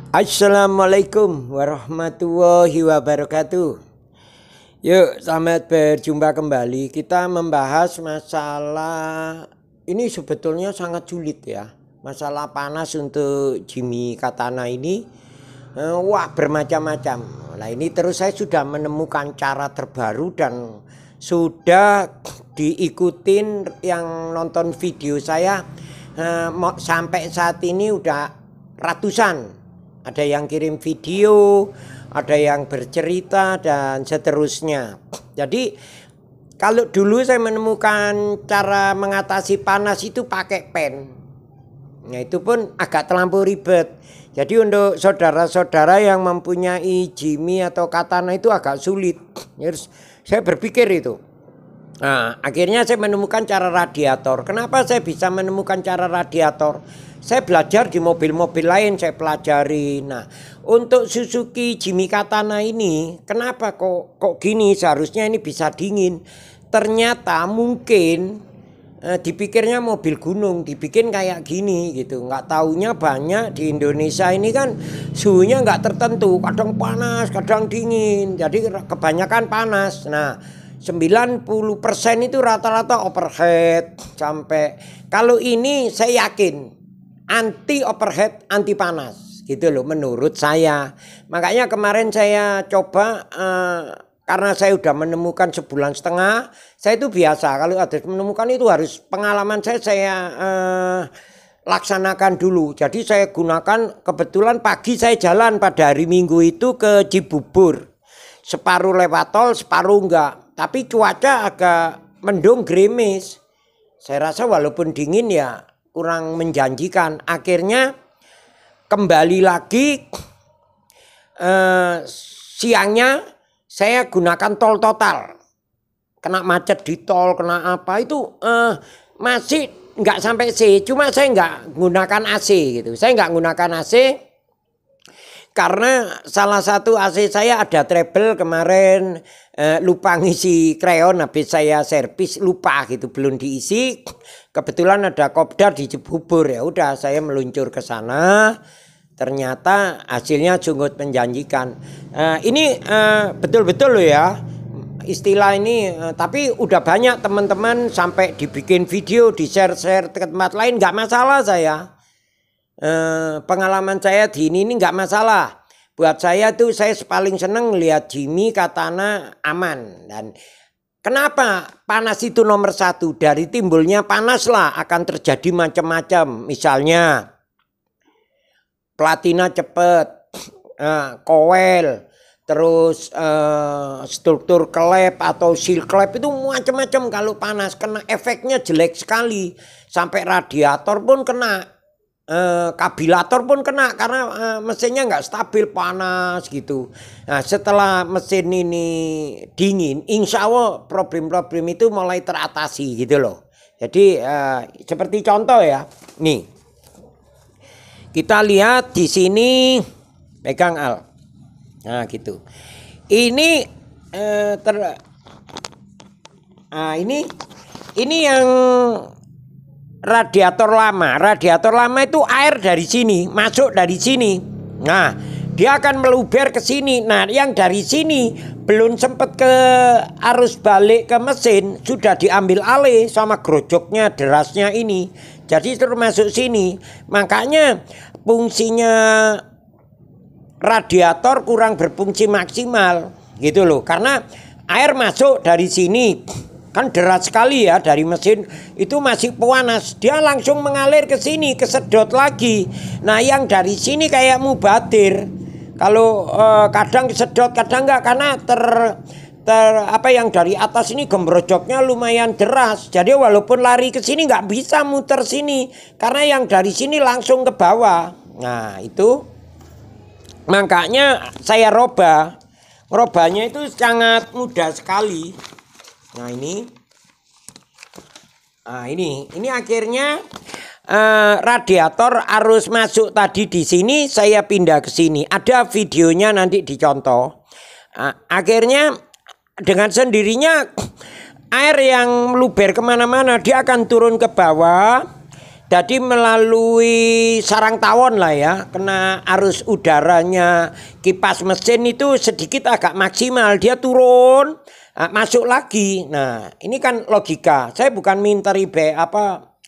Assalamualaikum warahmatullahi wabarakatuh. Yuk, selamat berjumpa kembali. Kita membahas masalah ini sebetulnya sangat sulit ya. Masalah panas untuk Jimmy Katana ini wah bermacam-macam. Nah, ini terus saya sudah menemukan cara terbaru dan sudah diikutin yang nonton video saya sampai saat ini udah ratusan. Ada yang kirim video, ada yang bercerita dan seterusnya. Jadi kalau dulu saya menemukan cara mengatasi panas itu pakai pen. Nah, itu pun agak terlampau ribet. Jadi untuk saudara-saudara yang mempunyai Jimmy atau Katana itu agak sulit. Saya berpikir itu. Nah, akhirnya saya menemukan cara radiator. Kenapa saya bisa menemukan cara radiator? Saya belajar di mobil-mobil lain, saya pelajari. Nah, untuk Suzuki Jimmy Katana ini, kenapa kok gini? Seharusnya ini bisa dingin. Ternyata mungkin dipikirnya mobil gunung, dibikin kayak gini gitu. Nggak taunya banyak di Indonesia ini kan suhunya nggak tertentu. Kadang panas, kadang dingin. Jadi kebanyakan panas. Nah, 90% itu rata-rata overhead sampai. Kalau ini saya yakin anti overhead, anti panas gitu loh menurut saya. Makanya kemarin saya coba karena saya udah menemukan sebulan setengah. Saya itu biasa kalau ada menemukan itu harus pengalaman saya laksanakan dulu. Jadi saya gunakan, kebetulan pagi saya jalan pada hari Minggu itu ke Cibubur. Separuh lewat tol, separuh enggak. Tapi cuaca agak mendung gerimis. Saya rasa walaupun dingin ya kurang menjanjikan. Akhirnya kembali lagi siangnya saya gunakan tol total. Kena macet di tol, kena apa itu masih nggak sampai C. Cuma saya nggak gunakan AC gitu. Saya nggak gunakan AC karena salah satu AC saya ada trouble kemarin, lupa ngisi kreon, habis saya servis lupa gitu, belum diisi. Kebetulan ada kopdar di Cibubur, ya udah saya meluncur ke sana. Ternyata hasilnya sungguh menjanjikan. Ini betul-betul loh ya istilah ini, tapi udah banyak teman-teman sampai dibikin video, di share-share ke tempat lain, nggak masalah saya. Pengalaman saya di ini nggak masalah. Buat saya tuh saya paling seneng lihat Jimmy Katana aman. Dan kenapa panas itu nomor satu? Dari timbulnya panas lah akan terjadi macam-macam. Misalnya platina cepet, coil, terus struktur klep atau seal klep itu macam-macam. Kalau panas kena efeknya jelek sekali. Sampai radiator pun kena. Kabilator pun kena karena mesinnya nggak stabil, panas gitu. Nah, setelah mesin ini dingin, insya Allah problem-problem itu mulai teratasi gitu loh. Jadi seperti contoh ya, nih kita lihat di sini, pegang Al, nah gitu. Ini ini yang radiator lama. Radiator lama itu air dari sini masuk dari sini. Nah, dia akan meluber ke sini. Nah, yang dari sini belum sempat ke arus balik ke mesin, sudah diambil alih sama grojoknya, derasnya ini. Jadi termasuk sini. Makanya fungsinya radiator kurang berfungsi maksimal gitu loh. Karena air masuk dari sini. Kan deras sekali ya dari mesin itu masih panas, dia langsung mengalir ke sini, kesedot lagi. Nah, yang dari sini kayak mubadir. Kalau kadang kesedot, kadang enggak karena apa yang dari atas ini gembrojoknya lumayan deras. Jadi walaupun lari ke sini nggak bisa muter sini karena yang dari sini langsung ke bawah. Nah, itu makanya saya robahnya itu sangat mudah sekali. Nah, ini akhirnya radiator arus masuk tadi di sini saya pindah ke sini. Ada videonya nanti dicontoh. Akhirnya dengan sendirinya air yang meluber kemana-mana dia akan turun ke bawah. Jadi melalui sarang tawon lah ya, kena arus udaranya kipas mesin itu sedikit agak maksimal, dia turun, masuk lagi. Nah ini kan logika, saya bukan minta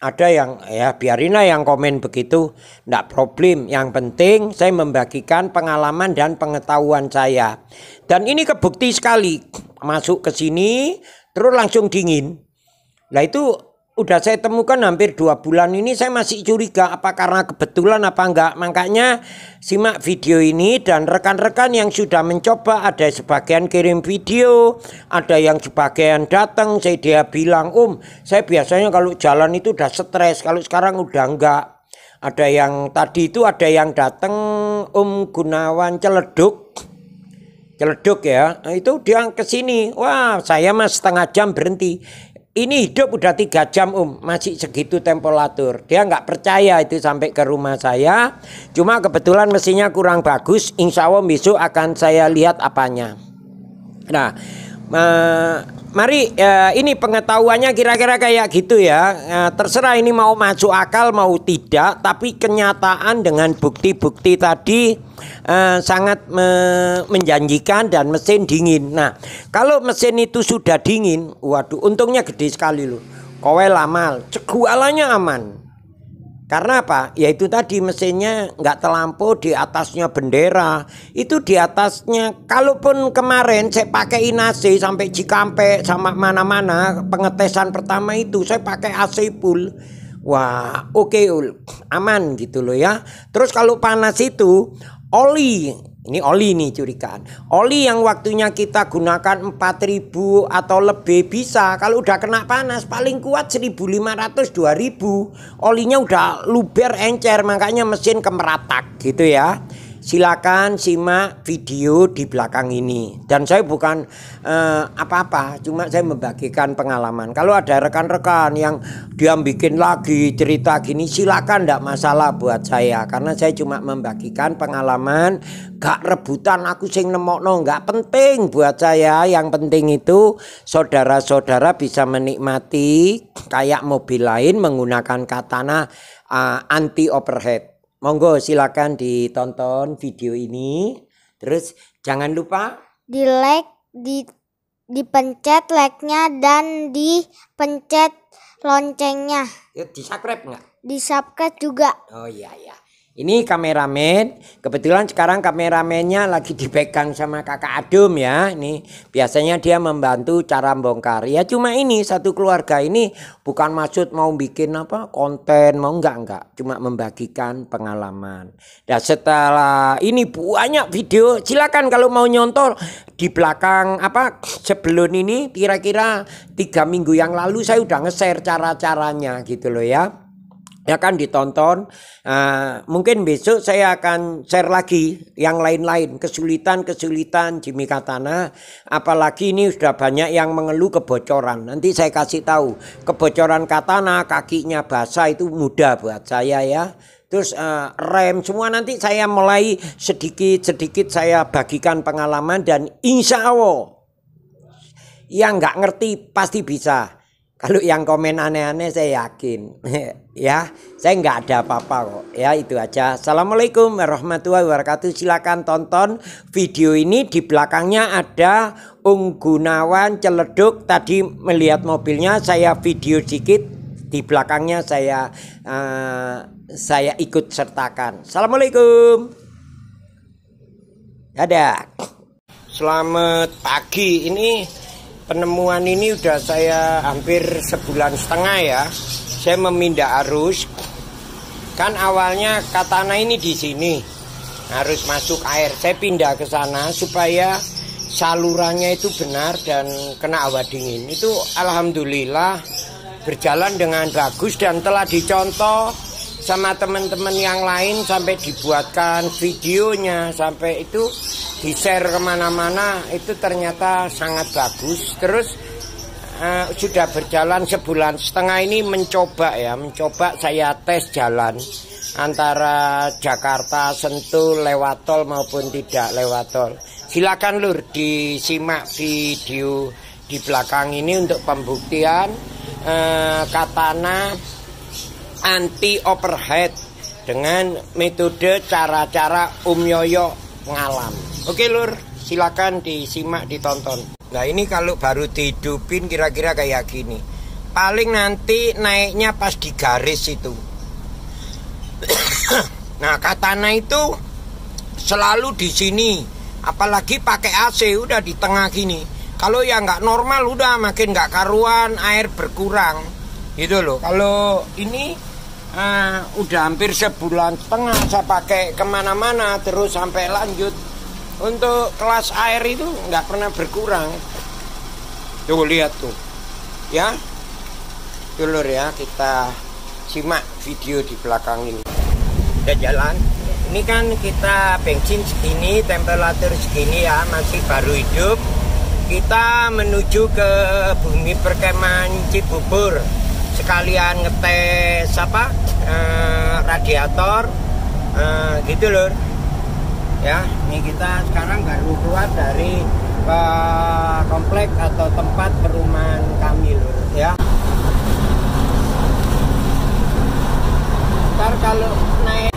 ada yang ya biarinlah yang komen begitu, enggak problem. Yang penting saya membagikan pengalaman dan pengetahuan saya. Dan ini kebukti sekali, masuk ke sini terus langsung dingin. Nah itu udah saya temukan hampir 2 bulan ini, saya masih curiga apa karena kebetulan apa enggak. Makanya simak video ini dan rekan-rekan yang sudah mencoba, ada sebagian kirim video, ada yang sebagian datang, dia bilang saya biasanya kalau jalan itu udah stres, kalau sekarang udah enggak. Ada yang tadi itu ada yang datang Gunawan Celeduk ya, nah, itu dia ke sini, wah saya mas setengah jam berhenti. Ini hidup udah 3 jam masih segitu temperatur. Dia nggak percaya itu sampai ke rumah saya. Cuma kebetulan mesinnya kurang bagus. Insya Allah besok akan saya lihat apanya. Nah mari ini pengetahuannya kira-kira kayak gitu ya. Terserah ini mau masuk akal mau tidak. Tapi kenyataan dengan bukti-bukti tadi sangat menjanjikan dan mesin dingin. Nah kalau mesin itu sudah dingin, waduh untungnya gede sekali loh. Kowe lamal, cegualannya aman. Karena apa? Yaitu tadi mesinnya nggak terlampau di atasnya bendera. Itu di atasnya, kalaupun kemarin saya pakai AC sampai Cikampek sama mana-mana, pengetesan pertama itu saya pakai AC full. Wah oke, aman gitu loh ya. Terus kalau panas itu oli, ini oli nih curigaan. Oli yang waktunya kita gunakan 4.000 atau lebih bisa. Kalau udah kena panas paling kuat 1.500 2.000. Olinya udah luber encer, makanya mesin kemeratak gitu ya. Silakan simak video di belakang ini. Dan saya bukan apa-apa, cuma saya membagikan pengalaman. Kalau ada rekan-rekan yang dia bikin lagi cerita gini, silakan, enggak masalah buat saya. Karena saya cuma membagikan pengalaman, gak rebutan aku sing nemokno, enggak penting buat saya. Yang penting itu saudara-saudara bisa menikmati kayak mobil lain menggunakan katana anti overheat. Monggo silakan ditonton video ini. Terus jangan lupa di like, dipencet like-nya dan dipencet loncengnya. Di subscribe nggak? Di subscribe juga. Oh iya ya. Ini kameramen, kebetulan sekarang kameramennya lagi dipegang sama kakak Adum ya. Ini biasanya dia membantu cara bongkar. Ya cuma ini satu keluarga ini bukan maksud mau bikin konten, mau enggak. Cuma membagikan pengalaman. Dan setelah ini banyak video, silakan kalau mau nyontor di belakang sebelum ini kira-kira 3 minggu yang lalu saya udah nge-share cara-caranya gitu loh ya. Ya kan ditonton. Mungkin besok saya akan share lagi yang lain-lain, kesulitan Jimmy Katana. Apalagi ini sudah banyak yang mengeluh kebocoran. Nanti saya kasih tahu kebocoran katana, kakinya basah itu mudah buat saya ya. Terus rem semua nanti saya mulai sedikit saya bagikan pengalaman. Dan insya Allah yang nggak ngerti pasti bisa. Kalau yang komen aneh-aneh saya yakin ya, saya nggak ada apa-apa kok ya. Itu aja. Assalamualaikum warahmatullahi wabarakatuh. Silakan tonton video ini. Di belakangnya ada Gunawan Celeduk. Tadi melihat mobilnya, saya video sedikit. Di belakangnya saya ikut sertakan. Assalamualaikum. Dadah. Selamat pagi. Ini penemuan ini udah saya hampir 1,5 bulan ya. Saya memindah arus. Kan awalnya katana ini di sini harus masuk air. Saya pindah ke sana supaya salurannya itu benar dan kena hawa dingin. Itu alhamdulillah berjalan dengan bagus dan telah dicontoh sama teman-teman yang lain sampai dibuatkan videonya, sampai itu di-share kemana-mana. Itu ternyata sangat bagus. Terus sudah berjalan 1,5 bulan ini mencoba saya tes jalan antara Jakarta Sentul lewat tol maupun tidak lewat tol. Silakan lur disimak video di belakang ini untuk pembuktian katana anti overhead dengan metode cara-cara Yoyo ngalam. Oke lur, silakan disimak, ditonton. Nah ini kalau baru dihidupin kira-kira kayak gini. Paling nanti naiknya pas di garis itu. Nah katana itu selalu di sini, apalagi pakai AC udah di tengah gini. Kalau yang nggak normal udah makin nggak karuan, air berkurang gitu loh. Kalau ini udah hampir sebulan setengah saya pakai kemana-mana terus sampai lanjut. Untuk kelas air itu nggak pernah berkurang. Tuh lihat tuh, ya. Dulur ya, kita simak video di belakang ini. Udah jalan. Ini kan kita bensin segini, temperatur segini ya, masih baru hidup. Kita menuju ke bumi perkemahan Cibubur, sekalian ngetes radiator, gitu lur. Ya, ini kita sekarang baru keluar dari komplek atau tempat perumahan kami lur. Ya. Ntar kalau naik,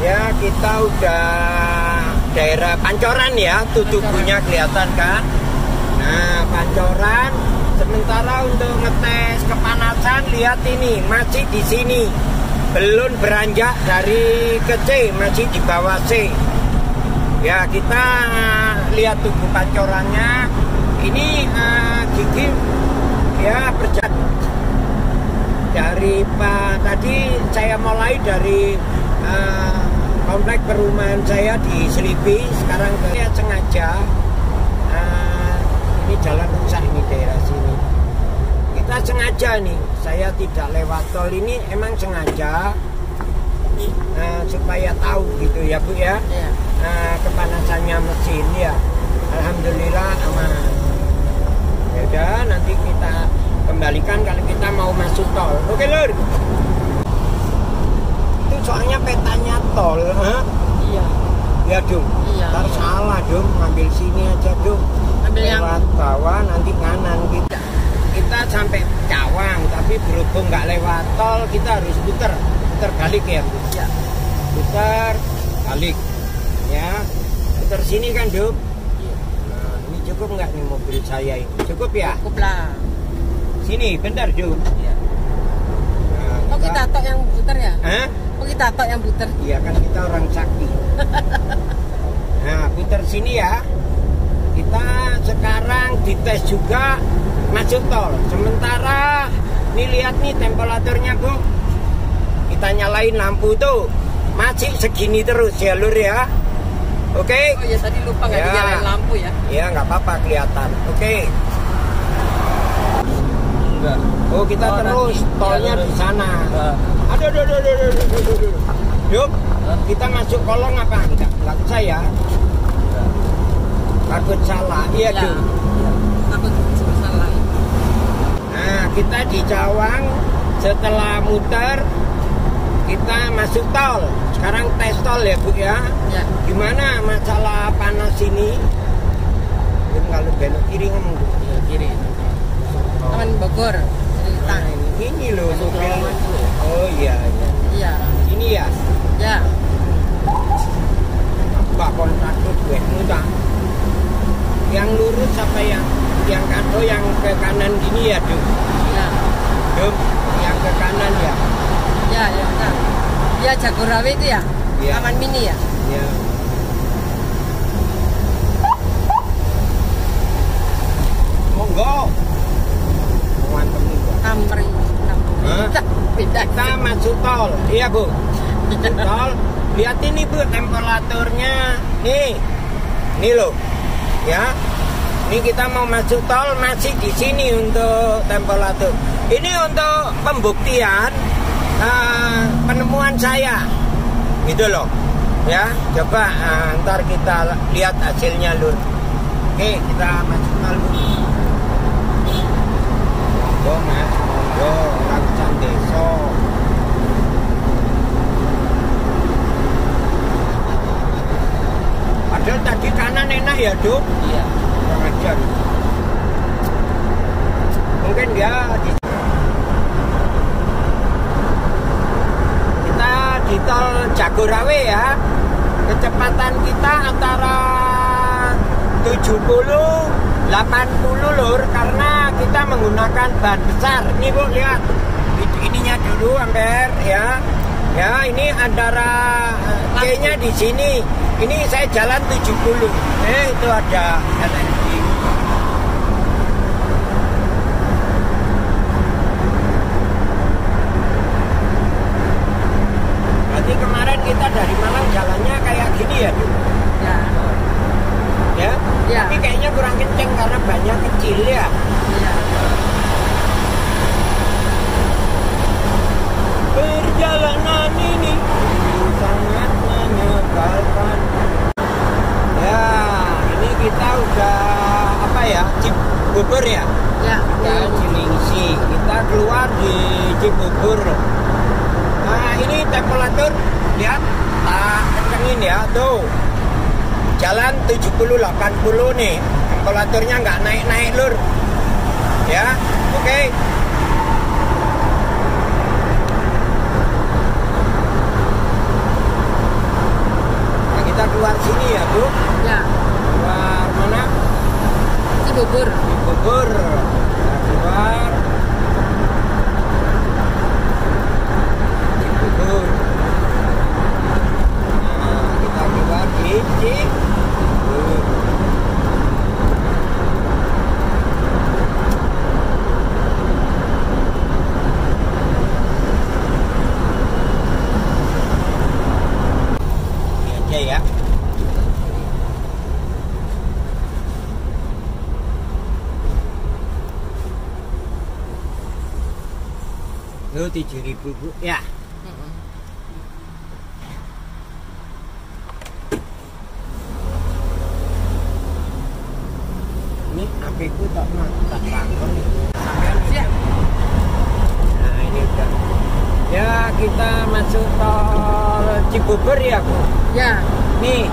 ya kita udah daerah Pancoran ya, tuh tubuhnya kelihatan kan. Nah, Pancoran. Sementara untuk ngetes kepanasan, lihat ini masih di sini, belum beranjak dari ke C, masih di bawah C. Ya kita lihat tubuh pancorannya. Ini gigi ya berjalan dari tadi saya mulai dari komplek perumahan saya di Selipi, sekarang saya sengaja. Ini jalan rusak ini daerah sini. Kita sengaja nih, saya tidak lewat tol ini emang sengaja supaya tahu gitu ya Bu ya. Iya. Kepanasannya mesin ya. Alhamdulillah aman. Ya udah nanti kita kembalikan kalau kita mau masuk tol. Oke lur. Itu soalnya petanya tol, Iya. Ya dong. Iya. Ntar salah dong, ngambil sini aja dong. Ambil yang lewat bawah nanti kanan kita sampai Cawang, tapi berhubung nggak lewat tol kita harus putar balik ya Bu. ya. Putar balik ya, putar sini kan Duk. Iya. Nah ini cukup nggak nih mobil saya ini? Cukup ya? Cukup lah. Sini bentar Duk. Iya. Nah, Oh kita tok yang puter ya? Hah? Oh kita tok yang puter. Iya kan kita orang sakti. Nah putar sini ya. Kita sekarang dites juga masuk tol. Sementara nih lihat nih temperaturnya Bu. Kita nyalain lampu tuh masih segini terus ya lur ya. Oke. Oh ya tadi lupa nggak dinyalain lampu ya? Ya nggak apa-apa kelihatan. Oke. Enggak. Oh kita terus nanti, tolnya ya, di sana. Aduh. Aduh. Yuk kita masuk kolong apa enggak? Enggak usah ya. Takut salah, iya Ya. Duk. Takut salah. Nah kita di Cawang, setelah muter kita masuk tol. Sekarang tes tol ya Bu ya. Ya. Gimana masalah panas ini? Kalau belok kiri ngomong Bu. Iya kiri. Teman Bogor. Cerita. Nah, ini loh Masuk mobil. terowongan dulu ya? Oh iya. Iya. Ini ya. Ya. Pak kontraktor gue mudah. Yang lurus apa yang kado yang ke kanan gini ya Duk. Ya. Duk, yang ke kanan ya. Ya ya. Nah. Ya Jagorawi itu ya? Iya. Taman Mini ya? Ya. Monggo. Mantep nih Pak. Amri. Hah? Beda. Kita masuk tol. Iya Bu. Tol. Lihat ini Bu temperaturnya. Nih loh. Ya. Ini kita mau masuk tol masih di sini untuk temperatur. Ini untuk pembuktian penemuan saya. Gitu loh. Ya, coba ntar kita lihat hasilnya lur. Oke, kita masuk tol Bu. Monggo Mas, monggo orang desa. Padahal tadi kanan enak ya, Duk. Iya. Kurang ajar. Mungkin dia di di tol Jagorawe ya. Kecepatan kita antara 70 80 lur, karena kita menggunakan ban besar. Ini Bu lihat. Ininya dulu Ampere ya. Ya, ini antara C-nya di sini. Ini saya jalan 70. Itu ada energi. Berarti kemarin kita dari Malang jalannya kayak gini ya, Bu? Ya. Ya? Ya. Tapi kayaknya kurang kenceng karena banyak kecil ya. Iya. Perjalanan ini sangat menyebalkan. Ya, ini kita udah apa ya? Cibubur ya? Ya. Ya, Cilengsi. Kita keluar di Cibubur. Nah, ini temperatur lihat tak kencengin ya, tuh. Jalan 70-80 nih. Temperaturnya nggak naik-naik lur. Ya, oke. Kita keluar sini ya Bu. Ya. Keluar mana? Cibubur. Cibubur. Kita keluar Cibubur. Nah, kita keluar di Cibubur. Ini aja ya. Lu 7.000 Bu ya. Ini apiku tak bangkong. Sampean Siap. Nah ini udah. Ya kita masuk tol Cibubur ya Bu. Ya. Nih,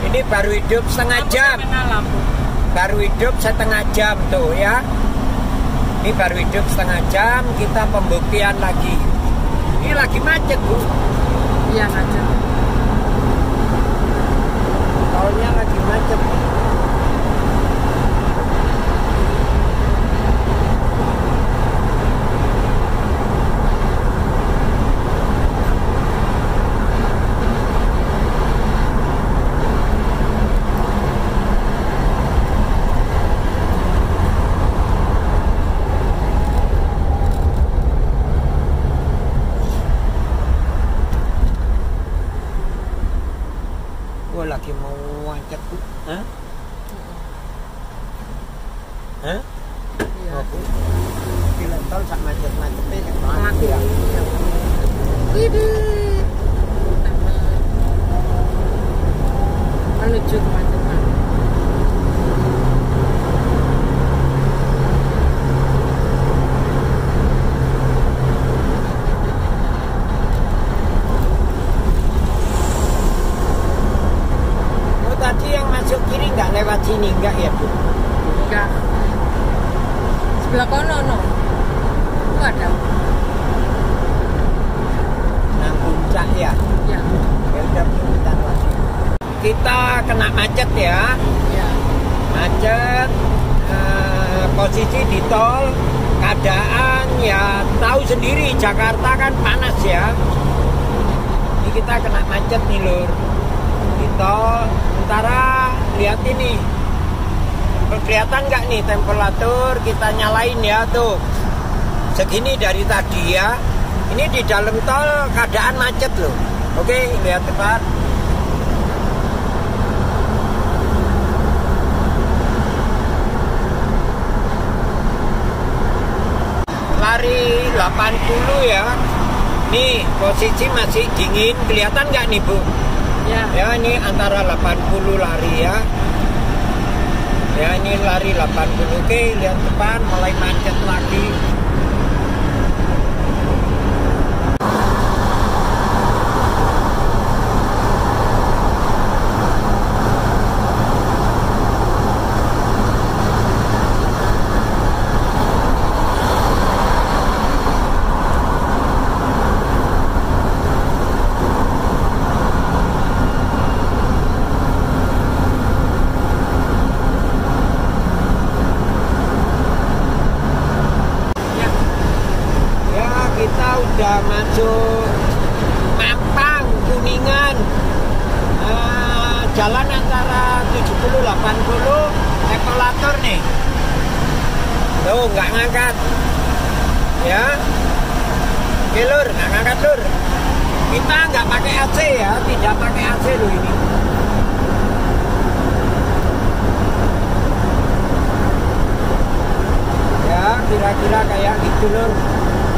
ini baru hidup setengah jam. Lampu. Baru hidup setengah jam tuh ya. Ini baru hidup setengah jam, kita pembuktian lagi. Ini lagi macet Bu. Iya macet. Tolnya lagi macet. Gue lagi mau macet Bu. Hah? Hah? Iya. Oh, Bu. Film tol sak macet-macetnya kan Laku. mati ya. Widih. Menuju kemacetan. Oh tadi yang masuk kiri nggak lewat sini nggak ya Bu? Enggak. Sebelah kono no. Itu ada. Nang puncak ya. Ya. Ya udah Bu, kita lagi. Kita kena macet ya. Ya. Macet. Posisi di tol. Keadaan ya tahu sendiri Jakarta kan panas ya. Ini kita kena macet nih lur. Di tol. Sementara lihat ini. Kelihatan nggak nih temperatur, kita nyalain ya tuh segini dari tadi ya. Ini di dalam tol keadaan macet loh. Oke, lihat depan. Lari 80 ya. Nih posisi masih dingin, kelihatan nggak nih Bu? Ya. Ya ini antara 80 lari ya. Ya ini lari 80. Oke, lihat depan mulai macet lagi. jalan antara 70-80 epolator nih. Tuh nggak ngangkat ya. Oke lur, nggak ngangkat lur. Kita nggak pakai AC ya, tidak pakai AC loh ini. Ya kira-kira kayak gitu lur.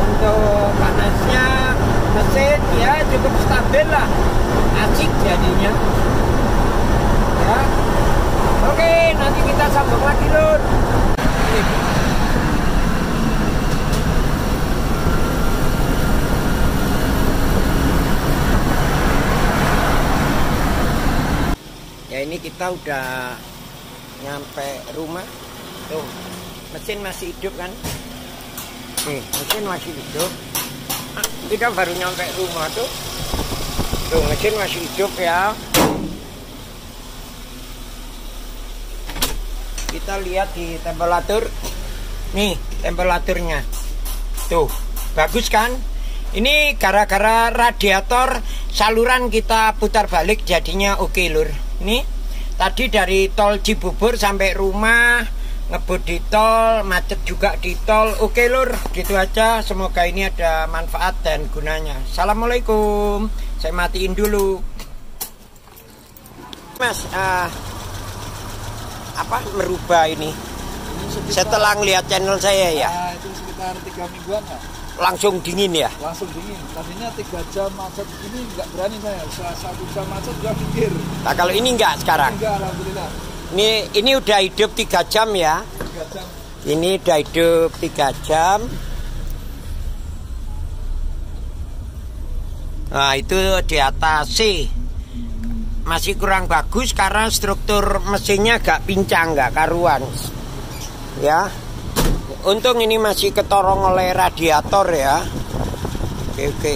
Untuk panasnya mesin ya cukup stabil lah, asik jadinya ya. Oke, nanti kita sambung lagi lur. Ya ini kita udah nyampe rumah. Tuh mesin masih hidup kan. Nih, mesin masih hidup. Kita baru nyampe rumah tuh. Tuh, mesin masih hidup ya. Kita lihat di temperatur. Nih, temperaturnya. Tuh, bagus kan? Ini gara-gara radiator saluran kita putar balik jadinya oke lur. Nih, tadi dari tol Cibubur sampai rumah ngebut di tol, macet juga di tol. Oke lur, gitu aja. Semoga ini ada manfaat dan gunanya. Assalamualaikum. Saya matiin dulu. Mas, apa merubah ini? Setelah ngeliat channel saya ya. Itu sekitar 3 mingguan ya. Langsung dingin ya? Langsung dingin. Tadinya 3 jam macet, ini nggak berani saya. 1 jam macet udah pikir. Nah kalau ini enggak sekarang? Enggak, alhamdulillah. Ini udah hidup 3 jam ya. 3 jam. Ini udah hidup 3 jam. Nah itu di atas C. Masih kurang bagus karena struktur mesinnya agak pincang, nggak karuan. Ya. Untung ini masih ketorong oleh radiator ya. Oke.